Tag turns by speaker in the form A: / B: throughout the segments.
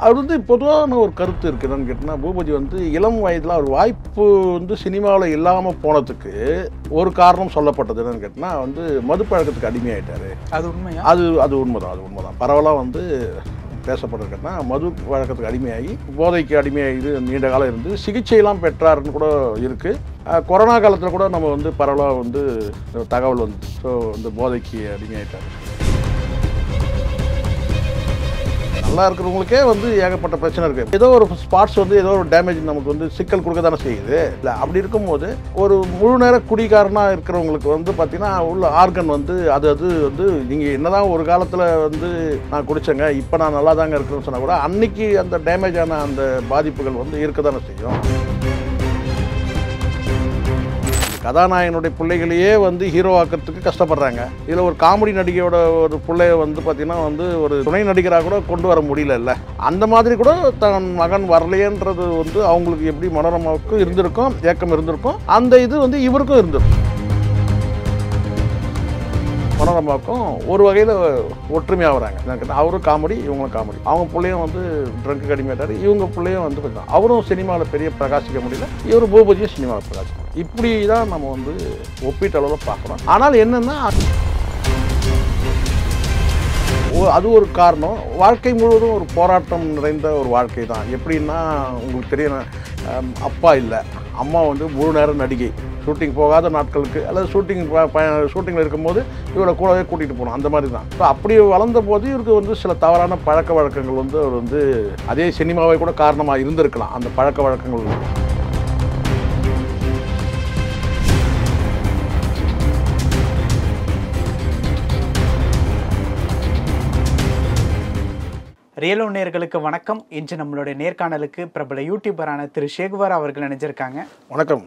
A: அது வந்து பொதுவான ஒரு கருத்து இருக்குது. என்னன்னு கேட்டால், பூபதி வந்து இளம் வயதில் அவர் வாய்ப்பு வந்து சினிமாவில் இல்லாமல் போனதுக்கு ஒரு காரணம் சொல்லப்பட்டது. என்னன்னு கேட்டால் வந்து மது பழக்கத்துக்கு அடிமையாயிட்டார்.
B: அது உண்மையா?
A: அது உண்மைதான். பரவலாக வந்து பேசப்படுறதுன்னா மது வழக்கத்துக்கு அடிமையாகி போதைக்கு அடிமையாகி நீண்ட காலம் இருந்து சிகிச்சையெல்லாம் பெற்றாருன்னு கூட இருக்குது. கொரோனா காலத்தில் கூட நம்ம வந்து பரவலாக வந்து தகவல் வந்து ஸோ இந்த போதைக்கு அடிமையாயிட்டார். நல்லா இருக்கிறவங்களுக்கே வந்து ஏகப்பட்ட பிரச்சனை இருக்குது. ஏதோ ஒரு ஸ்பாட்ஸ் வந்து ஏதோ ஒரு டேமேஜ் நமக்கு வந்து சிக்கல் கொடுக்க தானே செய்யுது. இல்லை அப்படி இருக்கும்போது ஒரு முழு நேர குடிகாரனாக இருக்கிறவங்களுக்கு வந்து பார்த்தீங்கன்னா உள்ள ஆர்கன் வந்து அது வந்து நீங்கள் என்னதான் ஒரு காலத்தில் வந்து நான் குடித்தேங்க இப்போ நான் நல்லா தாங்க இருக்கிறேன்னு சொன்னால் கூட அன்னைக்கு அந்த டேமேஜான அந்த பாதிப்புகள் வந்து இருக்க தானே செய்யும். கதாநாயகனுடைய பிள்ளைகளையே வந்து ஹீரோ ஆக்கிறதுக்கு கஷ்டப்படுறாங்க. இதில் ஒரு காமெடி நடிகையோட ஒரு பிள்ளைய வந்து பார்த்தீங்கன்னா வந்து ஒரு துணை நடிகராக கூட கொண்டு வர முடியல. அந்த மாதிரி கூட தன் மகன் வரலையன்றது வந்து அவங்களுக்கு எப்படி மனோரமாவுக்கும் இருந்திருக்கும், ஏக்கம் இருந்திருக்கும். அந்த இது வந்து இவருக்கும் இருந்திருக்கும். மனோரமாவுக்கும் ஒரு வகையில் ஒற்றுமையாக வராங்க. அவரும் காமெடி, இவங்களும் காமெடி. அவங்க பிள்ளையும் வந்து ட்ரங்க்கு அடிமையாட்டார். இவங்க பிள்ளையும் வந்து பார்த்தீங்கன்னா அவரும் சினிமாவில் பெரிய பிரகாசிக்க முடியல, இவர் பூபதியும் சினிமாவில் பிரகாசிக்க. இப்படி தான் நம்ம வந்து ஒப்பீட்டு அளவில் பார்க்குறோம். ஆனால் என்னென்னா அது ஒரு காரணம். வாழ்க்கை முழுவதும் ஒரு போராட்டம் நிறைந்த ஒரு வாழ்க்கை தான். எப்படின்னா உங்களுக்கு தெரியும், அப்பா இல்லை, அம்மா வந்து முழு நேரம் நடிகை. ஷூட்டிங் போகாத நாட்களுக்கு அல்லது ஷூட்டிங்கில் இருக்கும்போது இவரை கூடவே கூட்டிகிட்டு போகணும். அந்த மாதிரி தான். ஸோ அப்படி வளர்ந்த போது இவருக்கு வந்து சில தவறான பழக்க வழக்கங்கள் வந்து அவர் வந்து அதே சினிமாவை கூட காரணமாக இருந்திருக்கலாம். அந்த பழக்க வழக்கங்கள்
B: ரியலோ நேயர்களுக்கு வணக்கம். இன்று நம்மளுடைய நேர்காணலுக்கு பிரபல யூடியூபரான திரு ஷேகுவார் அவர்கள் நினைஞ்சிருக்காங்க.
A: வணக்கம்.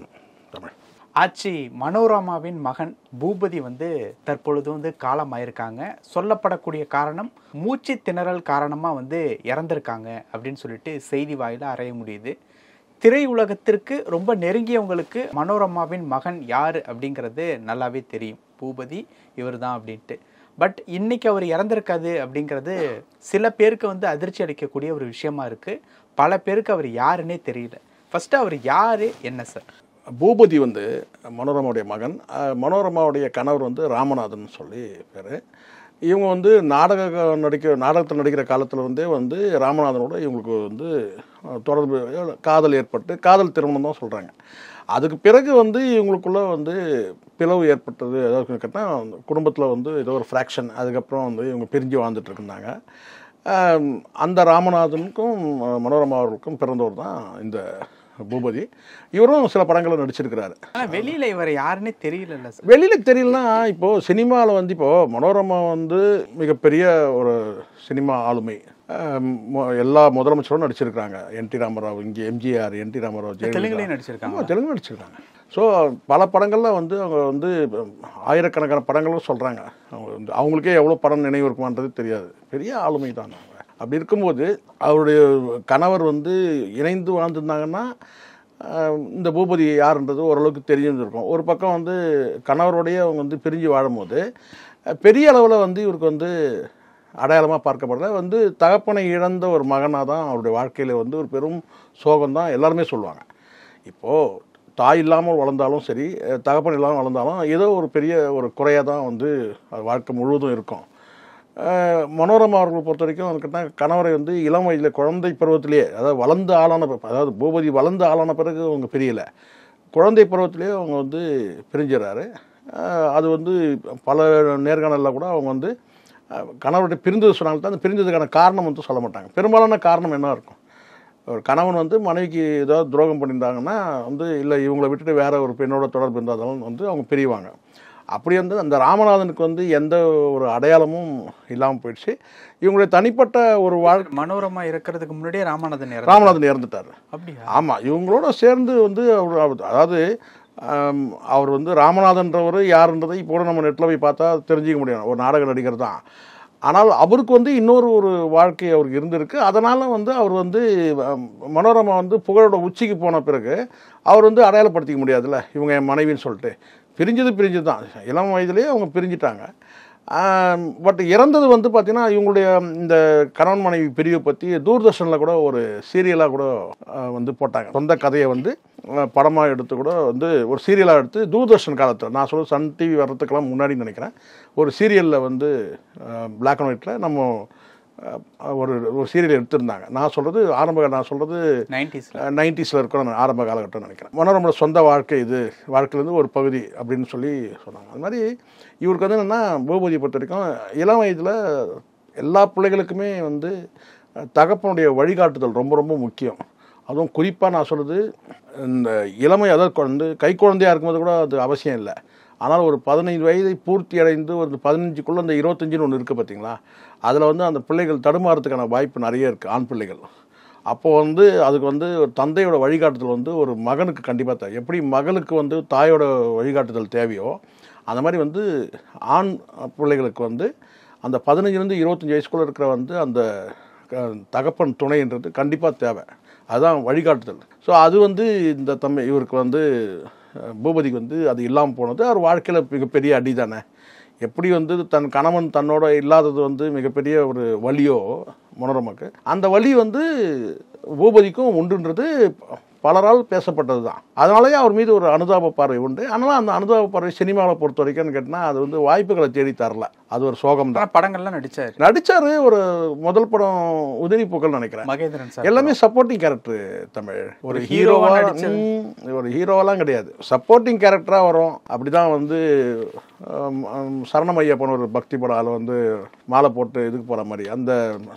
B: ஆட்சி மனோரமாவின் மகன் பூபதி வந்து தற்பொழுது வந்து காலமாயிருக்காங்க. சொல்லப்படக்கூடிய காரணம் மூச்சு திணறல் காரணமாக வந்து இறந்திருக்காங்க அப்படின்னு சொல்லிட்டு செய்தி வாயில அறைய முடியுது. திரையுலகத்திற்கு ரொம்ப நெருங்கியவங்களுக்கு மனோரமாவின் மகன் யார் அப்படிங்கிறது நல்லாவே தெரியும். பூபதி இவர் தான் அப்படின்ட்டு. பட் இன்னைக்கு அவர் இறந்திருக்காது அப்படிங்கிறது சில பேருக்கு வந்து அதிர்ச்சி அளிக்கக்கூடிய ஒரு விஷயமா இருக்கு. பல பேருக்கு அவர் யாருன்னே தெரியல. ஃபர்ஸ்ட் அவர் யாரு, என்ன சார்?
A: பூபதி வந்து மனோரமாவுடைய மகன். மனோரமாவுடைய கணவர் வந்து ராமநாதன் சொல்லி பேர். இவங்க வந்து நாடகத்தில் நடிக்கிற காலத்தில் இருந்தே வந்து ராமநாதனோட இவங்களுக்கு வந்து தொடர்பு, காதல் ஏற்பட்டு காதல் திருமணம் தான் சொல்கிறாங்க. அதுக்கு பிறகு வந்து இவங்களுக்குள்ள வந்து பிளவு ஏற்பட்டது. ஏதாவது கேட்டால் குடும்பத்தில் வந்து ஏதோ ஒரு ஃப்ராக்ஷன். அதுக்கப்புறம் வந்து இவங்க பிரிஞ்சு வாழ்ந்துட்டு இருந்தாங்க. அந்த ராமநாதனுக்கும் மனோரமா அவர்களுக்கும் பிறந்தவர் தான் இந்த பூபதி. இவரும் சில படங்களில் நடிச்சிருக்கிறாரு.
B: வெளியில இவர் யாருன்னே தெரியல.
A: வெளியில தெரியலனா இப்போது சினிமாவில் வந்து இப்போது மனோரமா வந்து மிகப்பெரிய ஒரு சினிமா ஆளுமை. எல்லா முதலமைச்சரும் நடிச்சிருக்காங்க. என்டி ராமராவ், இங்கே எம்ஜிஆர், என்டி ராமராவ்,
B: தெலுங்குலேயும் நடிச்சிருக்காங்க.
A: தெலுங்கு நடிச்சிருக்காங்க. ஸோ பல படங்களில் வந்து அவங்க வந்து ஆயிரக்கணக்கான படங்களும் சொல்கிறாங்க. அவங்களுக்கே எவ்வளோ படம் நினைவு இருக்குமான்றது தெரியாது. பெரிய ஆளுமை தான் அவங்க. அப்படி இருக்கும்போது அவருடைய கணவர் வந்து இணைந்து வாழ்ந்துருந்தாங்கன்னா இந்த பூபதி யாருன்றது ஓரளவுக்கு தெரிஞ்சிருக்கும். ஒரு பக்கம் வந்து கணவருடைய அவங்க வந்து பிரிஞ்சு வாழும்போது பெரிய அளவில் வந்து இவருக்கு வந்து அடையாளமாக பார்க்கப்படுற வந்து தகப்பனை இழந்த ஒரு மகனாக தான் அவருடைய வாழ்க்கையில் வந்து ஒரு பெரும் சோகம் தான் எல்லாருமே சொல்லுவாங்க. இப்போது தாய் இல்லாமல் வளர்ந்தாலும் சரி, தகப்பன் இல்லாமல் வளர்ந்தாலும் ஏதோ ஒரு பெரிய ஒரு குறையாக தான் வந்து வாழ்க்கை முழுவதும் இருக்கும். மனோரமா அவர்களை பொறுத்த வரைக்கும் அதுக்கிட்ட கணவரை வந்து இளம் வயதில் குழந்தை பருவத்திலேயே, அதாவது வளர்ந்து ஆளான, அதாவது பூபதி வளர்ந்து ஆளான பிறகு அவங்க பிரியலை, குழந்தை பருவத்திலேயே அவங்க வந்து பிரிஞ்சிடறாரு. அது வந்து பல நேர்காணலில் கூட அவங்க வந்து கணவர்கிட்ட பிரிந்தது சொன்னால்தான் அந்த பிரிந்ததுக்கான காரணம் வந்து சொல்ல மாட்டாங்க. பெரும்பாலான காரணம் என்ன இருக்கும்? ஒரு கணவன் வந்து மனைவிக்கு ஏதாவது துரோகம் பண்ணியிருந்தாங்கன்னா வந்து இல்லை இவங்களை விட்டுட்டு வேற ஒரு பெண்ணோட தொடர்பு இருந்தாலும் வந்து அவங்க பிரிவாங்க. அப்படி வந்து அந்த ராமநாதனுக்கு வந்து எந்த ஒரு அடையாளமும் இல்லாமல் போயிடுச்சு. இவங்களுடைய தனிப்பட்ட ஒரு
B: மனோரமா இருக்கிறதுக்கு முன்னாடியே
A: ராமநாதன் இறந்துட்டார்.
B: அப்படியா?
A: ஆமாம். இவங்களோட சேர்ந்து வந்து அவர், அதாவது அவர் வந்து ராமநாதன்றவர் யாருன்றதை இப்போ கூட நம்ம நெட்டில் போய் பார்த்தா தெரிஞ்சிக்க முடியும். ஒரு நாடக நடிகர் தான். ஆனால் அவருக்கு வந்து இன்னொரு ஒரு வாழ்க்கை அவருக்கு இருந்திருக்கு. அதனால் வந்து அவர் வந்து மனோரமா வந்து புகழோட உச்சிக்கு போன பிறகு அவர் வந்து அடையாளப்படுத்திக்க முடியாதுல்ல, இவங்க என் மனைவின்னு சொல்லிட்டு. பிரிஞ்சது தான். இளம் வயதிலேயே அவங்க பிரிஞ்சிட்டாங்க. பட் இறந்தது வந்து பார்த்தீங்கன்னா இவங்களுடைய இந்த கணவன் மனைவி பிரிவை பற்றி தூர்தர்ஷனில் கூட ஒரு சீரியலாக கூட வந்து போட்டாங்க. சொந்த கதையை வந்து படமாக எடுத்து கூட வந்து ஒரு சீரியலாக எடுத்து தூர்தர்ஷன் காலத்தில், நான் சொல்ல சன் டிவி வர்றதுக்கெல்லாம் முன்னாடி நினைக்கிறேன், ஒரு சீரியலில் வந்து பிளாக் அண்ட் ஒயிட்டில் நம்ம ஒரு சீரியல் எடுத்திருந்தாங்க. நான் சொல்கிறது நான் சொல்கிறது 90s இருக்கிற ஆரம்ப காலகட்டம் நினைக்கிறேன். மனோரமோட சொந்த வாழ்க்கை, இது வாழ்க்கையிலேருந்து ஒரு பகுதி அப்படின்னு சொல்லி சொன்னாங்க. அது மாதிரி இவருக்கு வந்து என்னென்னா, பூபதியை பொறுத்த வரைக்கும் இளம் வயதில் எல்லா பிள்ளைகளுக்குமே வந்து தகப்பனுடைய வழிகாட்டுதல் ரொம்ப ரொம்ப முக்கியம். அதுவும் குறிப்பாக நான் சொல்கிறது இந்த இளமை, அதாவது வந்து கை குழந்தையாக இருக்கும்போது கூட அது அவசியம் இல்லை. ஆனால் ஒரு 15 வயதை பூர்த்தி அடைந்து ஒரு 15க்குள்ளே அந்த 25ன்னு ஒன்று இருக்குது பார்த்தீங்களா, அதில் வந்து அந்த பிள்ளைகள் தடுமாறதுக்கான வாய்ப்பு நிறைய இருக்குது, ஆண் பிள்ளைகள். அப்போது வந்து அதுக்கு வந்து தந்தையோட வழிகாட்டுதல் வந்து ஒரு மகனுக்கு கண்டிப்பாக தேவை. எப்படி மகளுக்கு வந்து தாயோட வழிகாட்டுதல் தேவையோ அந்த மாதிரி வந்து ஆண் பிள்ளைகளுக்கு வந்து அந்த 15லேருந்து 25 வயசுக்குள்ளே இருக்கிற வந்து அந்த தகப்பன் துணைன்றது கண்டிப்பாக தேவை. அதுதான் வழிகாட்டுதல். ஸோ அது வந்து இந்த இவருக்கு வந்து பூபதிக்கு வந்து அது இல்லாமல் போனது அவர் வாழ்க்கையில் மிகப்பெரிய அடி தானே. எப்படி வந்து தன் கணவன் தன்னோட இல்லாதது வந்து மிகப்பெரிய ஒரு வலியோ மனோரமாக்கு, அந்த வலி வந்து பூபதிக்கும் உண்டுன்றது பலரால் பேசப்பட்டது தான். அதனாலேயே அவர் மீது ஒரு அனுதாப பார்வை உண்டு. ஆனால் அந்த அனுதாப பார்வை சினிமாவில் பொறுத்த வரைக்கும்னு கேட்டால் அது வந்து வாய்ப்புகளை தேடி தரல. அது ஒரு சோகம் தான்.
B: படங்கள்லாம் நடிச்சார்.
A: ஒரு முதல் படம் உதிரி பூக்கள் நினைக்கிறேன்,
B: மகேந்திரன் சார்.
A: எல்லாமே சப்போர்ட்டிங் கேரக்டர். தமிழ் ஒரு ஹீரோவெல்லாம் கிடையாது, சப்போர்ட்டிங் கேரக்டராக வரும். அப்படிதான் வந்து சரணமையப்பன் ஒரு பக்தி படம், அதில் வந்து மாலை போட்டு இதுக்கு போகிற மாதிரி, அந்த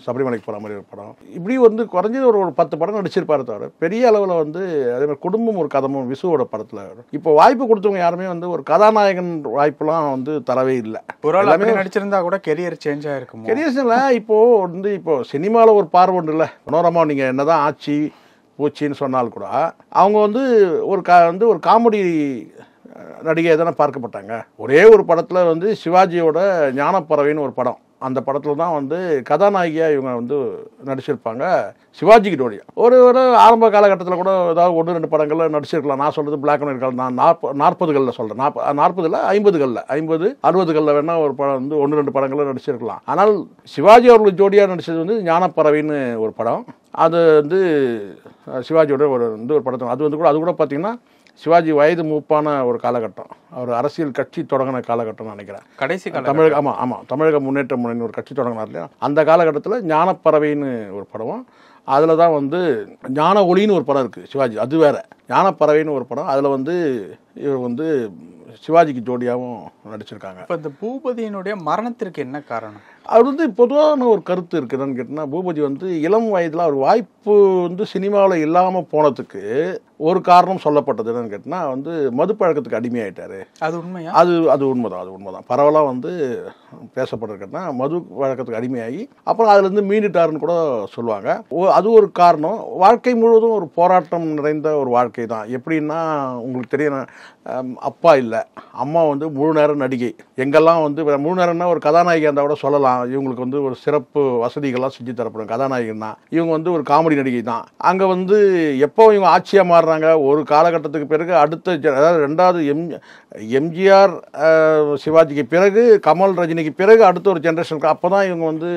A: சபரிமலைக்கு போகிற மாதிரி ஒரு படம். இப்படி வந்து குறைஞ்சது ஒரு 10 படம் நடிச்சிருப்பாரு தவிர பெரிய அளவில் வந்து அதே மாதிரி குடும்பம் ஒரு கதமும் விசுவோட படத்தில். இப்போ வாய்ப்பு கொடுத்தவங்க யாருமே வந்து ஒரு கதாநாயகன் வாய்ப்புலாம் வந்து தரவே இல்லை.
B: எல்லாமே நடிச்சிருந்தா கூட கெரியர் சேஞ்ச் ஆயிருக்கும்.
A: கெரியர்ஸ் இல்லை. இப்போ சினிமாவில் ஒரு பார்வை உண்டு இல்லை. மனோரமா நீங்கள் என்னதான் ஆட்சி பூச்சின்னு சொன்னால் கூட அவங்க வந்து ஒரு காமெடி நடிகை தானே பார்க்கப்பட்டாங்க. ஒரே ஒரு படத்தில் வந்து சிவாஜியோட ஞானப்பறவைன்னு ஒரு படம், அந்த படத்தில் தான் வந்து கதாநாயகியாக இவங்க வந்து நடிச்சிருப்பாங்க. சிவாஜிக்கு ஜோடியா ஒரு ஆரம்ப காலகட்டத்தில் கூட ஏதாவது 1-2 படங்களில் நடிச்சிருக்கலாம். நான் சொல்கிறது பிளாக் அண்ட் ஒயிட் காலம், நான் 40களில் சொல்கிறேன். 40 50 60களில் வேணால் ஒரு படம் வந்து 1-2 படங்களில் நடிச்சிருக்கலாம். ஆனால் சிவாஜி அவர்களுக்கு ஜோடியாக நடித்தது வந்து ஞானப்பறவைன்னு ஒரு படம். அது வந்து சிவாஜியோட ஒரு படத்தை, அது கூட பார்த்தீங்கன்னா சிவாஜி வயது மூப்பான ஒரு காலகட்டம், அவர் அரசியல் கட்சி தொடங்கின காலகட்டம் நினைக்கிறேன், கடைசி தமிழக தமிழக முன்னேற்ற முன்னணி ஒரு கட்சி தொடங்கினார் இல்லையா, அந்த காலகட்டத்தில் ஞானப்பறவைன்னு ஒரு படம். அதில் தான் வந்து ஞான ஒளின்னு ஒரு படம் இருக்குது சிவாஜி, அது வேற. ஞானப்பறவைன்னு ஒரு படம், அதில் வந்து இவர் வந்து சிவாஜிக்கு ஜோடியாகவும் நடிச்சிருக்காங்க.
B: இப்போ இந்த பூபதியினுடைய மரணத்திற்கு என்ன காரணம்?
A: அது வந்து பொதுவான ஒரு கருத்து இருக்குதுன்னு கேட்டிங்கன்னா, பூபதி வந்து இளம் வயதில் அவர் வாய்ப்பு வந்து சினிமாவில் இல்லாமல் போனதுக்கு ஒரு காரணம் சொல்லப்பட்டது என்னன்னு கேட்டிங்கன்னா, வந்து மது பழக்கத்துக்கு அடிமையாயிட்டாரு.
B: அது உண்மையா?
A: அது உண்மைதான். பரவலாக வந்து பேசப்பட்டிருக்கேன்னா மது பழக்கத்துக்கு அடிமையாகி அப்புறம் அதுலேருந்து மீண்டுட்டாருன்னு கூட சொல்லுவாங்க. அது ஒரு காரணம். வாழ்க்கை முழுவதும் ஒரு போராட்டம் நிறைந்த ஒரு வாழ்க்கை தான். எப்படின்னா உங்களுக்கு தெரியும், அப்பா இல்லை, அம்மா வந்து முழு நேரம் நடிகை. எங்கெல்லாம் வந்து முழு நேரம்னா ஒரு கதாநாயகி இருந்தால் கூட சொல்லலாம், இவங்களுக்கு வந்து ஒரு சிறப்பு வசதிகள்லாம் செஞ்சு தரப்படும். கதாநாயகன் தான், இவங்க வந்து ஒரு காமெடி நடிகை தான். அங்கே வந்து எப்போ இவங்க ஆட்சியாக மாறுறாங்க, ஒரு காலகட்டத்துக்கு பிறகு அடுத்த அதாவது 2வது எம்ஜிஆர் சிவாஜிக்கு பிறகு கமல் ரஜினிக்கு பிறகு அடுத்த ஒரு ஜென்ரேஷனுக்கு அப்போ தான் இவங்க வந்து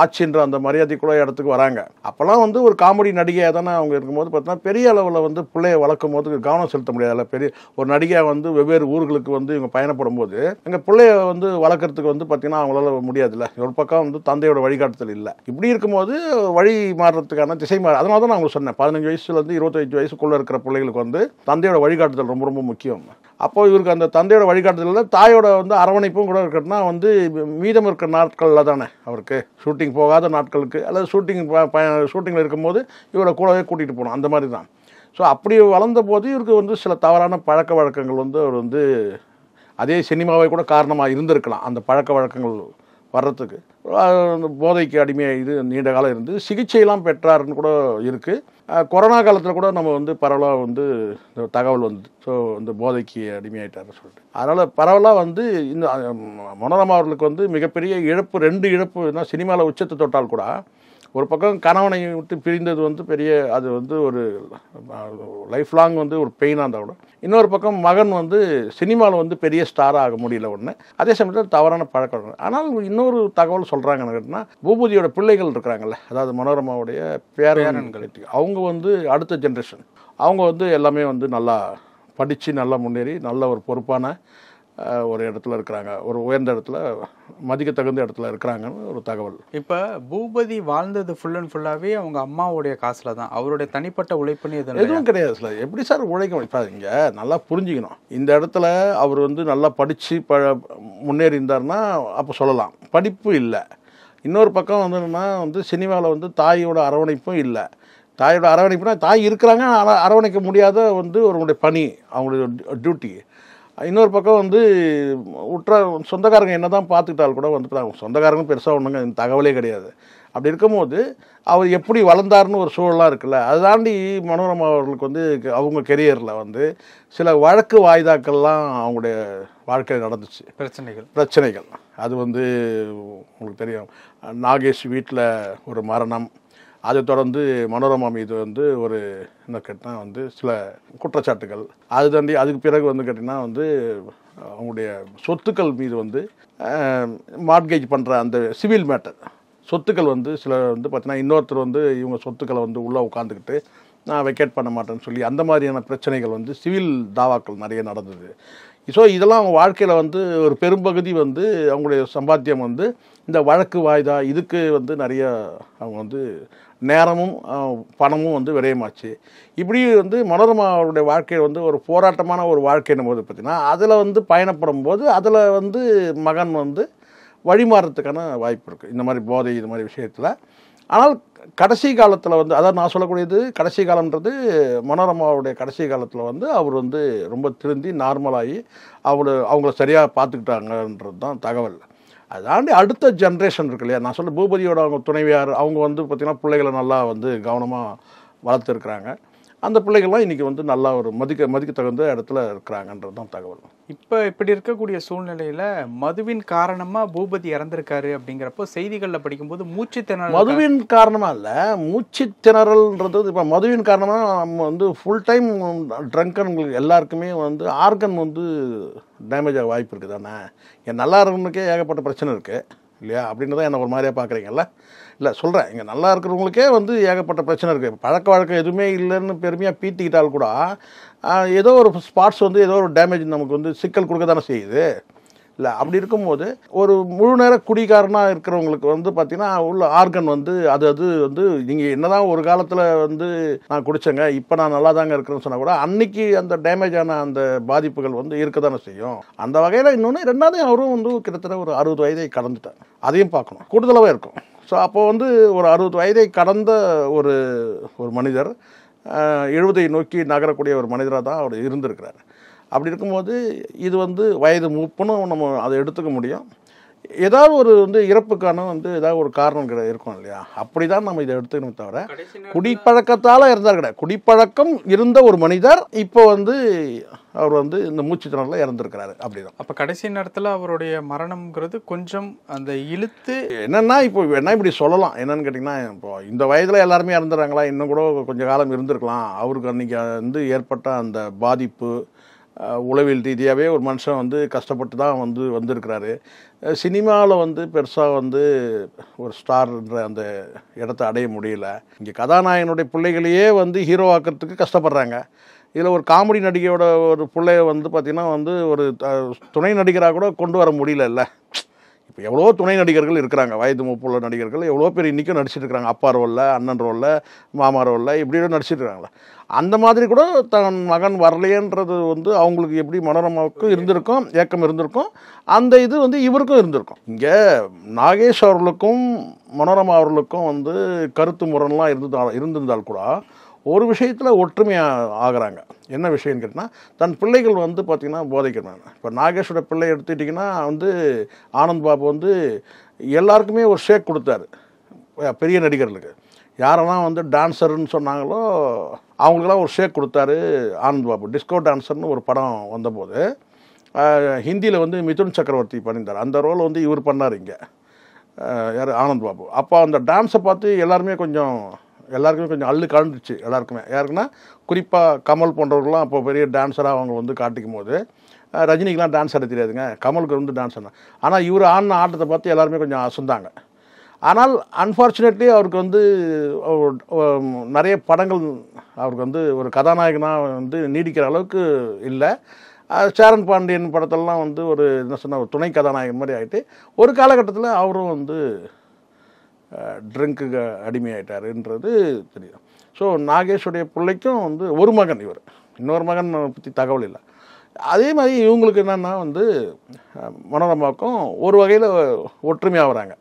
A: ஆட்சின்ற அந்த மரியாதைக்குள்ள இடத்துக்கு வராங்க. அப்போல்லாம் வந்து ஒரு காமெடி நடிகையாக தானே அவங்க இருக்கும்போது பார்த்தீங்கன்னா பெரிய அளவில் வந்து பிள்ளையை வளர்க்கும் போது கவனம் செலுத்த முடியாதுல்ல. பெரிய ஒரு நடிகையாக வந்து வெவ்வேறு ஊர்களுக்கு வந்து இவங்க பயணப்படும் போது எங்கள் பிள்ளைய வந்து வளர்க்குறதுக்கு வந்து பார்த்தீங்கன்னா அவங்களால முடியாதுல்ல. ஒரு பக்கம் வந்து தந்தையோட வழிகாட்டுதல் இல்லை. இப்படி இருக்கும்போது வழி மாறுறதுக்கான திசை மாறு. அதனால தான் நான் உங்களுக்கு சொன்னேன், 15 வயசுலேருந்து 25 வயசுக்குள்ளே இருக்கிற பிள்ளைகளுக்கு வந்து தந்தையோட வழிகாட்டுதல் ரொம்ப ரொம்ப முக்கியம். அப்போ இவருக்கு அந்த தந்தையோட வழிகாட்டுதலில் தாயோட வந்து அரவணைப்பும் கூட இருக்கட்டும்னா வந்து மீதம் இருக்கிற நாட்களில் தானே அவருக்கு ஷூட்டிங் போகாத நாட்களுக்கு அல்லது ஷூட்டிங்கில் இருக்கும்போது இவரை கூடவே கூட்டிகிட்டு போகணும், அந்த மாதிரி தான். ஸோ அப்படி வளர்ந்த போது இவருக்கு வந்து சில தவறான பழக்க வழக்கங்கள் வந்து அவர் வந்து அதே சினிமாவை கூட காரணமாக இருந்திருக்கலாம். அந்த பழக்க வழக்கங்கள் வர்றதுக்கு போதைக்கு அடிமையாக நீண்ட காலம் இருந்து சிகிச்சையெல்லாம் பெற்றாருன்னு கூட இருக்குது. கொரோனா காலத்தில் கூட நம்ம வந்து பரவலாக வந்து இந்த தகவல் வந்து ஸோ இந்த போதைக்கு அடிமையாயிட்டாருன்னு சொல்லிட்டு. அதனால் பரவலாக வந்து இந்த மனோரமா அவர்களுக்கு வந்து மிகப்பெரிய இழப்பு, 2 இழப்பு. சினிமாவில் உச்சத்தை தொட்டால் கூட ஒரு பக்கம் கணவனை விட்டு பிரிந்தது வந்து பெரிய அது வந்து ஒரு லைஃப் லாங் வந்து ஒரு பெயினாக இருந்தால் கூட, இன்னொரு பக்கம் மகன் வந்து சினிமாவில் வந்து பெரிய ஸ்டாராக ஆக முடியல ஒன்று, அதே சமயத்தில் தவறான பழக்கம். ஆனால் இன்னொரு தகவல் சொல்கிறாங்கன்னு கேட்டிங்கன்னா, பூபதியோட பிள்ளைகள் இருக்கிறாங்கல்ல, அதாவது மனோரமாவுடைய பேரன்கள், அவங்க வந்து அடுத்த ஜென்ரேஷன், அவங்க வந்து எல்லாமே வந்து நல்லா படித்து நல்லா முன்னேறி நல்ல ஒரு பொறுப்பான ஒரு இடத்துல இருக்கிறாங்க, ஒரு உயர்ந்த இடத்துல மதிக்க தகுந்த இடத்துல இருக்கிறாங்கன்னு ஒரு தகவல்.
B: இப்போ பூபதி வாழ்ந்தது ஃபுல் அண்ட் ஃபுல்லாகவே அவங்க அம்மாவுடைய காசில் தான், அவருடைய தனிப்பட்ட உழைப்புன்னு
A: எதுவும் கிடையாது சார். எப்படி சார் உழைக்க? இப்போ இங்கே நல்லா புரிஞ்சுக்கணும், இந்த இடத்துல அவர் வந்து நல்லா படித்து முன்னேறி இருந்தார்னா அப்போ சொல்லலாம். படிப்பு இல்லை. இன்னொரு பக்கம் வந்து என்னன்னா வந்து சினிமாவில் வந்து தாயோட அரவணைப்பும் இல்லை. தாயோட அரவணைப்புனா தாய் இருக்கிறாங்க, அரவணைக்க முடியாத வந்து அவங்களுடைய பணி, அவங்களுடைய டியூட்டி. இன்னொரு பக்கம் வந்து சொந்தக்காரங்க என்ன தான் பார்த்துக்கிட்டாலும் கூட வந்துட்டு சொந்தக்காரங்க பெருசாக ஒன்றுங்க தகவலே கிடையாது. அப்படி இருக்கும்போது அவர் எப்படி வளர்ந்தாருன்னு ஒரு சூழலாக இருக்குல்ல, அதை தாண்டி மனோரமா அவர்களுக்கு வந்து அவங்க கெரியரில் வந்து சில வழக்கு வாய்தாக்கள்லாம் அவங்களுடைய வாழ்க்கையில் நடந்துச்சு. பிரச்சனைகள் அது வந்து உங்களுக்கு தெரியும். நாகேஷ் வீட்டில் ஒரு மரணம், அதை தொடர்ந்து மனோரமா மீது வந்து ஒரு என்ன கேட்டால் வந்து சில குற்றச்சாட்டுகள், அது தாண்டி அதுக்கு பிறகு வந்து கேட்டிங்கன்னா வந்து அவங்களுடைய சொத்துக்கள் மீது வந்து மார்ட்கேஜ் பண்ணுற அந்த சிவில் மேட்டர் சொத்துக்கள் வந்து சில வந்து பார்த்தீங்கன்னா இன்னொருத்தர் வந்து இவங்க சொத்துக்களை வந்து உள்ளே உட்காந்துக்கிட்டு நான் வெக்கேட் பண்ண மாட்டேன்னு சொல்லி அந்த மாதிரியான பிரச்சனைகள் வந்து சிவில் தாவாக்கள் நிறைய நடந்தது. ஸோ இதெல்லாம் அவங்க வாழ்க்கையில் வந்து ஒரு பெரும்பகுதி வந்து அவங்களுடைய சம்பாத்தியம் வந்து இந்த வழக்கு வாய்தா இதுக்கு வந்து நிறைய அவங்க வந்து நேரமும் பணமும் வந்து விரயமாச்சு. இப்படி வந்து மனோரமா அவருடைய வாழ்க்கையை வந்து ஒரு போராட்டமான ஒரு வாழ்க்கைன்னும் போது பார்த்திங்கன்னா அதில் வந்து பயணப்படும் போது அதில் வந்து மகன் வந்து வழிமாறத்துக்கான வாய்ப்பு இருக்குது இந்த மாதிரி போதை இது மாதிரி விஷயத்தில். ஆனால் கடைசி காலத்தில் வந்து அதாவது நான் சொல்லக்கூடியது கடைசி காலம்ன்றது மனோரமாவுடைய கடைசி காலத்தில் வந்து அவர் வந்து ரொம்ப திருந்தி நார்மலாகி அவங்கள சரியாக பார்த்துக்கிட்டாங்கன்றது தான் தகவல். அதாண்டி அடுத்த ஜென்ரேஷன் இருக்கு இல்லையா, நான் சொல்ல பூபதியோட அவங்க துணைவியார் அவங்க வந்து பார்த்திங்கன்னா பிள்ளைகளை நல்லா வந்து கவனமாக வளர்த்துருக்குறாங்க. அந்த பிள்ளைகள்லாம் இன்றைக்கி வந்து நல்லா ஒரு மதிக்க தகுந்த இடத்துல இருக்கிறாங்கன்றது தான் தகவல். இப்போ
B: இப்படி இருக்கக்கூடிய சூழ்நிலையில் மதுவின் காரணமாக பூபதி இறந்துருக்காரு அப்படிங்கிறப்போ செய்திகளில் படிக்கும்போது மூச்சு திணறல்
A: மதுவின் காரணமாக இல்லை, மூச்சு திணறல்ன்றது இப்போ மதுவின் காரணமாக நம்ம வந்து ஃபுல் டைம் ட்ரங்கன்களுக்கு எல்லாருக்குமே வந்து ஆர்கன் வந்து டேமேஜ் ஆக வாய்ப்பு இருக்குது தானே. என் நல்லா இருக்கணுக்கே ஏகப்பட்ட பிரச்சனை இருக்குது இல்லையா, அப்படின்னு தான் என்ன ஒரு மாதிரியாக பார்க்குறீங்கல்ல. இல்லை சொல்கிறேன், இங்கே நல்லா இருக்கிறவங்களுக்கே வந்து ஏகப்பட்ட பிரச்சனை இருக்குது. பழக்க வழக்கம் எதுவுமே இல்லைன்னு பெருமையாக பீத்திக்கிட்டால் கூட ஏதோ ஒரு ஸ்பாட்ஸ் வந்து ஏதோ ஒரு டேமேஜ் நமக்கு வந்து சிக்கல் கொடுக்க தானே செய்யுது இல்லை. அப்படி இருக்கும்போது ஒரு முழு நேர குடிகாரனாக இருக்கிறவங்களுக்கு வந்து பார்த்திங்கன்னா உள்ள ஆர்கன் வந்து அது வந்து நீங்கள் என்ன தான் ஒரு காலத்தில் வந்து நான் குடித்தேங்க இப்போ நான் நல்லா தாங்க இருக்கிறேன்னு சொன்னால் கூட அன்னைக்கு அந்த டேமேஜ் ஆன அந்த பாதிப்புகள் வந்து இருக்க தானே செய்யும். அந்த வகையில் இன்னொன்று ரெண்டாவது அவரும் வந்து கிட்டத்தட்ட ஒரு 60 வயதை கடந்துட்டார், அதையும் பார்க்கணும், கூடுதலாகவே இருக்கும். ஸோ அப்போ வந்து ஒரு 60 வயதை கடந்த ஒரு மனிதர் 70 நோக்கி நகரக்கூடிய ஒரு மனிதராக தான் அவர் இருந்திருக்கிறார். அப்படி இருக்கும்போது இது வந்து வயது மூப்புன்னு நம்ம அதை எடுத்துக்க முடியும். ஏதாவது ஒரு வந்து இறப்புக்கான வந்து ஏதாவது ஒரு காரணம் இருக்கும் இல்லையா, அப்படி தான் நம்ம இதை எடுத்துக்கணும். தவிர குடிப்பழக்கத்தால் இருந்தார் கிடையாது. குடிப்பழக்கம் இருந்த ஒரு மனிதர் இப்போ வந்து அவர் வந்து இந்த மூச்சு திணறலில் இறந்துருக்கிறாரு. அப்படிதான்.
B: அப்போ கடைசி நேரத்தில் அவருடைய மரணம்ங்கிறது கொஞ்சம் அந்த இழுத்து
A: என்னென்னா இப்போ என்ன இப்படி சொல்லலாம் என்னன்னு கேட்டிங்கன்னா, இப்போ இந்த வயதில் எல்லாருமே இறந்துடுறாங்களா, இன்னும் கூட கொஞ்சம் காலம் இருந்திருக்கலாம். அவருக்கு அன்றைக்கி வந்து ஏற்பட்ட அந்த பாதிப்பு உளவியல் ரீதியாகவே ஒரு மனுஷன் வந்து கஷ்டப்பட்டு தான் வந்திருக்கிறாரு. சினிமாவில் வந்து பெருசாக வந்து ஒரு ஸ்டார்ன்ற அந்த இடத்த அடைய முடியல. இங்கே கதாநாயகனுடைய பிள்ளைகளையே வந்து ஹீரோ ஆக்கிறதுக்கு கஷ்டப்படுறாங்க. இதில் ஒரு காமெடி நடிகையோட ஒரு பிள்ளைய வந்து பார்த்திங்கன்னா வந்து ஒரு துணை நடிகராக கூட கொண்டு வர முடியல. இப்போ எவ்வளோ துணை நடிகர்கள் இருக்கிறாங்க, வயது மூப்புள்ள நடிகர்கள் எவ்வளோ பேர் இன்றைக்கும் நடிச்சிட்டு இருக்கிறாங்க. அப்பா ரோலில், அண்ணன் ரோலில், மாமா ரோலில் இப்படி நடிச்சிட்டு இருக்காங்களா. அந்த மாதிரி கூட தன் மகன் வரலையன்றது வந்து அவங்களுக்கு எப்படி மனோரமாவுக்கும் இருந்திருக்கும், ஏக்கம் இருந்திருக்கும். அந்த இது வந்து இவருக்கும் இருந்திருக்கும். இங்கே நாகேஷ் அவர்களுக்கும் மனோரமா அவர்களுக்கும் வந்து கருத்து முரண்லாம் இருந்திருந்தால் கூட ஒரு விஷயத்தில் ஒற்றுமையாக ஆகிறாங்க. என்ன விஷயம்னு கேட்டால் தன் பிள்ளைகள் வந்து பார்த்திங்கன்னா போதைக்கிறாங்க. இப்போ நாகேஷோட பிள்ளை எடுத்துக்கிட்டிங்கன்னா வந்து ஆனந்த் பாபு வந்து எல்லாருக்குமே ஒரு ஷேக் கொடுத்தாரு. பெரிய நடிகர்களுக்கு யாரெல்லாம் வந்து டான்ஸர்னு சொன்னாங்களோ அவங்களுக்கெல்லாம் ஒரு ஷேக் கொடுத்தாரு ஆனந்த் பாபு. டிஸ்கோ டான்ஸர்னு ஒரு படம் வந்தபோது ஹிந்தியில் வந்து மிதுன் சக்கரவர்த்தி பண்ணியிருந்தார். அந்த ரோல் வந்து இவர் பண்ணார். இங்கே யார் ஆனந்த் பாபு. அப்போ அந்த டான்ஸை பார்த்து எல்லாருக்குமே கொஞ்சம் அள்ளு கலந்துச்சு எல்லாருக்குமே. யாருக்குன்னா குறிப்பாக கமல் போன்றவர்கள்லாம் அப்போ பெரிய டான்ஸராக அவங்க வந்து காட்டிக்கும் போது, ரஜினிக்கெலாம் டான்ஸ் ஆட தெரியாதுங்க, கமலுக்கு வந்து டான்ஸ் ஆடினா. ஆனால் இவர் ஆடின ஆட்டத்தை பார்த்து எல்லாருமே கொஞ்சம் அசந்தாங்க. ஆனால் அன்ஃபார்ச்சுனேட்லி அவருக்கு வந்து நிறைய படங்கள் அவருக்கு வந்து ஒரு கதாநாயகனாக வந்து நீடிக்கிற அளவுக்கு இல்லை. சேரன் பாண்டியன் படத்தெல்லாம் வந்து ஒரு என்ன சொன்னால் ஒரு துணை கதாநாயகன் மாதிரி ஆகிட்டு ஒரு காலகட்டத்தில் அவரும் வந்து ட்ரிங்க்கு அடிமையாயிட்டாருன்றது தெரியும். ஸோ நாகேஷுடைய பிள்ளைக்கும் வந்து ஒரு மகன், இவர் இன்னொரு மகன் பற்றி தகவல் இல்லை. அதே மாதிரி இவங்களுக்கு என்னென்னா வந்து மனோரமாவுக்கும் ஒரு வகையில் ஒற்றுமையாக வராங்க.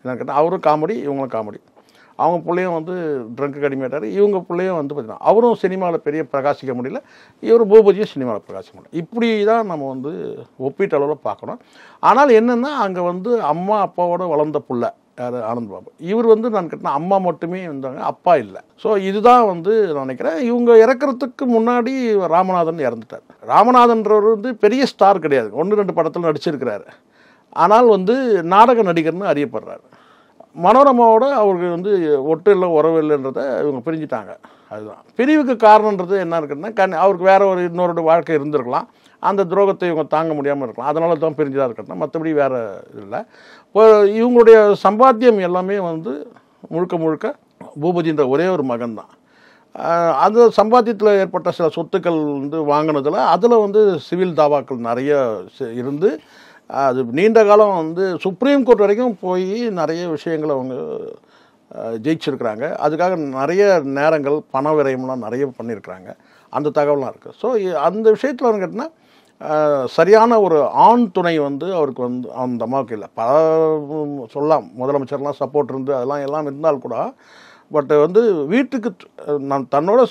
A: என்னன்னு கேட்டால் அவரும் காமெடி, இவங்களும் காமெடி. அவங்க பிள்ளையும் வந்து ட்ரங்க்கு அடிமையாட்டார், இவங்க பிள்ளையும் வந்து பார்த்தீங்கன்னா அவரும் சினிமாவில் பெரிய பிரகாசிக்க முடியல, இவர் பூபதியும் சினிமாவில் பிரகாசிக்க முடியல. இப்படி தான் நம்ம வந்து ஒப்பீட்டு அளவில் பார்க்கணும். ஆனால் என்னென்னா அங்கே வந்து அம்மா அப்பாவோட வளர்ந்த புள்ள யார் ஆனந்த் பாபு. இவர் வந்து நான் கேட்டேன் அம்மா மட்டுமே இருந்தாங்க, அப்பா இல்லை. ஸோ இதுதான் வந்து நான் நினைக்கிறேன். இவங்க இறக்குறதுக்கு முன்னாடி ராமநாதன் இறந்துட்டார். ராமநாதன்றவர் வந்து பெரிய ஸ்டார் கிடையாது, 1-2 படத்தில் நடிச்சிருக்கிறாரு. ஆனால் வந்து நாடக நடிகர்னு அறியப்படுறாரு. மனோரமாவோட அவருக்கு வந்து ஒட்டு இல்லை உறவு இல்லைன்றதை இவங்க பிரிஞ்சுட்டாங்க. அதுதான் பிரிவுக்கு காரணன்றது என்ன இருக்குன்னா, அவருக்கு வேற ஒரு இன்னொரு வாழ்க்கை இருந்திருக்கலாம், அந்த துரோகத்தை இவங்க தாங்க முடியாமல் இருக்கலாம், அதனால தான் பிரிஞ்சுதான் இருக்கட்டும், மற்றபடி வேறு இல்லை. இவங்களுடைய சம்பாத்தியம் எல்லாமே வந்து முழுக்க பூபதின்ற ஒரே ஒரு மகன் தான். அந்த சம்பாத்தியத்தில் ஏற்பட்ட சில சொத்துக்கள் வந்து வாங்கினதில் அதில் வந்து சிவில் தாவாக்கள் நிறைய இருந்து அது நீண்ட காலம் வந்து சுப்ரீம் கோர்ட் வரைக்கும் போய் நிறைய விஷயங்களை அவங்க ஜெயிச்சிருக்கிறாங்க. அதுக்காக நிறைய நேரங்கள் பண விரயம்லாம் நிறைய பண்ணியிருக்கிறாங்க. அந்த தகவலாம் இருக்குது. ஸோ அந்த விஷயத்தில் வந்து கேட்டிங்கன்னா சரியான ஒரு ஆண் துணை வந்து அவருக்கு வந்து அந்த அம்மாவுக்கு இல்லை. பல சொல்லலாம், முதலமைச்சர்லாம் சப்போர்ட் இருந்து அதெல்லாம் எல்லாம் இருந்தால் கூட, பட் வந்து வீட்டுக்கு நான் தன்னோட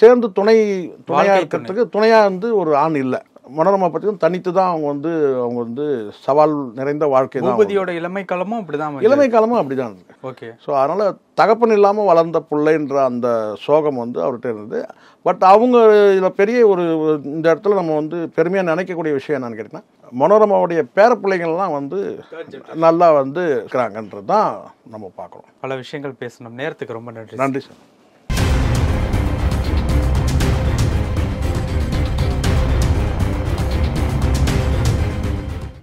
A: சேர்ந்து துணையாக இருக்கிறதுக்கு துணையாக வந்து ஒரு ஆண் இல்லை. மனோரமா பற்றியும் தனித்து தான் அவங்க வந்து சவால் நிறைந்த வாழ்க்கை தான்.
B: பூபதியோட இளமை காலமும்
A: அப்படிதான் இருக்கு.
B: ஓகே.
A: ஸோ அதனால் தகப்பன் இல்லாமல் வளர்ந்த பிள்ளைன்ற அந்த சோகம் வந்து அவர்கிட்ட இருந்தது. பட் அவங்க இதில் பெரிய ஒரு இந்த இடத்துல நம்ம வந்து பெருமையாக நினைக்கக்கூடிய விஷயம் என்னன்னு கேட்டிங்கன்னா, மனோரமாவுடைய பேர பிள்ளைங்கள்லாம் வந்து நல்லா வந்து இருக்கிறாங்கன்றது தான் நம்ம பார்க்குறோம்.
B: பல விஷயங்கள் பேசணும். நேரத்துக்கு ரொம்ப நன்றி.
A: நன்றி சார்.